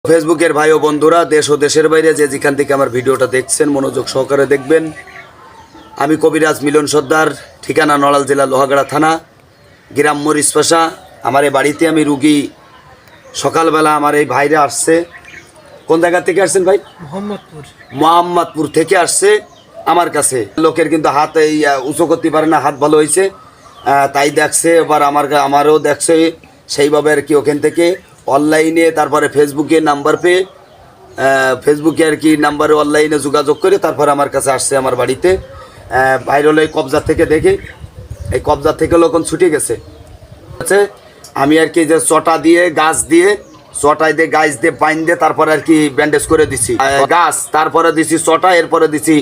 ফেসবুকের ভাই ও বন্ধুরা, দেশ ও দেশের বাইরে যে যেখান থেকে আমার ভিডিওটা দেখছেন মনোযোগ সহকারে দেখবেন। আমি কবিরাজ মিলন সর্দার, ঠিকানা নড়াইল জেলা লোহাগাড়া থানা, গ্রাম মরিচপাশা। আমার এই বাড়িতে আমি রুগী সকালবেলা আমার এই ভাইরা আসছে। কোন জায়গা থেকে আসছেন ভাই? মোহাম্মদপুর থেকে আসছে আমার কাছে। লোকের কিন্তু হাত এই উঁচু করতে পারে না, হাত ভালো হয়েছে তাই দেখছে। এবার আমারও দেখছে সেইভাবে আর কি। ওখান থেকে অনলাইনে তারপরে ফেসবুকে নাম্বার পেয়ে ফেসবুকে আর কি নাম্বারে অনলাইনে যোগাযোগ করে তারপর আমার কাছে আসছে আমার বাড়িতে। ভাইরাল এই কবজা থেকে দেখে, এই কবজা থেকে লোকন ছুটে গেছে। আমি আর কি যে চটা দিয়ে গাছ দিয়ে চটাই দিয়ে গাছ দিয়ে বাইন দিয়ে তারপরে আর কি ব্যান্ডেজ করে দিছি গাছ, তারপরে দিছি চটা, এরপরে দিছি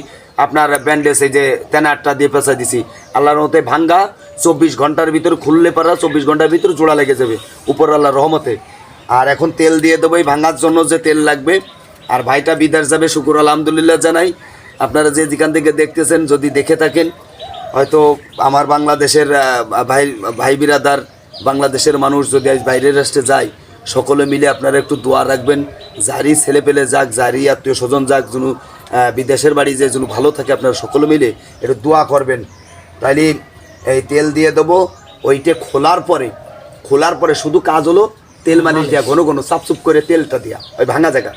আপনার ব্যান্ডেজ এই যে তেনারটা দিয়ে পেঁচা দিছি। আল্লাহর রহমতে ভাঙ্গা 24 ঘন্টার ভিতরে খুললে পারা 24 ঘন্টার ভিতরে জোড়া লেগে যাবে উপর আল্লাহর রহমতে। আর এখন তেল দিয়ে দেবো এই ভাঙার জন্য যে তেল লাগবে। আর ভাইটা বিদেশ যাবে, শুকুর আলহামদুলিল্লাহ জানাই। আপনারা যে যেখান থেকে দেখতেছেন যদি দেখে থাকেন, হয়তো আমার বাংলাদেশের ভাই বিরাদার বাংলাদেশের মানুষ যদি আজ বাইরের রাষ্ট্রে যায়, সকলে মিলে আপনারা একটু দোয়া রাখবেন। যারই ছেলে পেলে যাক, যারই আত্মীয় স্বজন যাক, যেন বিদেশের বাড়ি যে যেন ভালো থাকে, আপনারা সকলে মিলে একটু দোয়া করবেন। তাইলে এই তেল দিয়ে দেবো। ওইটা খোলার পরে শুধু কাজ হলো তেল মালিশ দেওয়া, ঘন ঘন চাপচুপ করে তেলটা দেওয়া, ওই ভাঙা জায়গা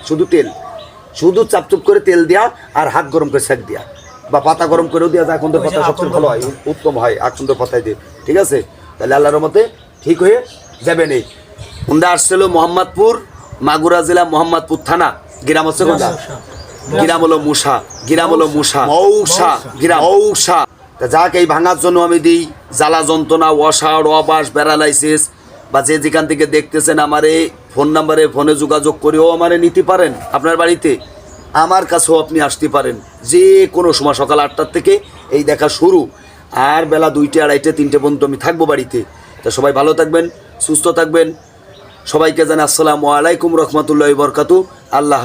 শুধু চাপচুপ করে তেল দেওয়া, আর হাত গরম করে সেক দেওয়া বা পাতা গরম করেও দেওয়া যায়। আকন্দের পাতা সবচেয়ে ভালো হয়, উত্তম হয় আকন্দের পাতায় দিয়ে। ঠিক আছে, তাহলে আল্লাহর মতে ঠিক হয়ে যাবে। নেই উন্দা আসছিল মোহাম্মদপুর, মাগুরা জেলা মোহাম্মদপুর থানা। গ্রাম হচ্ছে কোনটা? গ্রাম হলো মৌসা। যাক, এই ভাঙার জন্য আমি দিই জ্বালা যন্ত্রণা, অসাড়, অবাস, প্যারালাইসিস, বা যে যেখান থেকে দেখতেছেন আমার এই ফোন নাম্বারে ফোনে যোগাযোগ করেও আমারে নিতে পারেন। আপনার বাড়িতে আমার কাছেও আপনি আসতে পারেন যে কোনো সময়। সকাল 8টার থেকে এই দেখা শুরু, আর বেলা 2টা, 2:30, 3টে পর্যন্ত আমি থাকবো বাড়িতে। তা সবাই ভালো থাকবেন, সুস্থ থাকবেন। সবাইকে জানাই আসসালামু আলাইকুম রহমতুল্লাহি ওয়া বারাকাতুহু। আল্লাহ।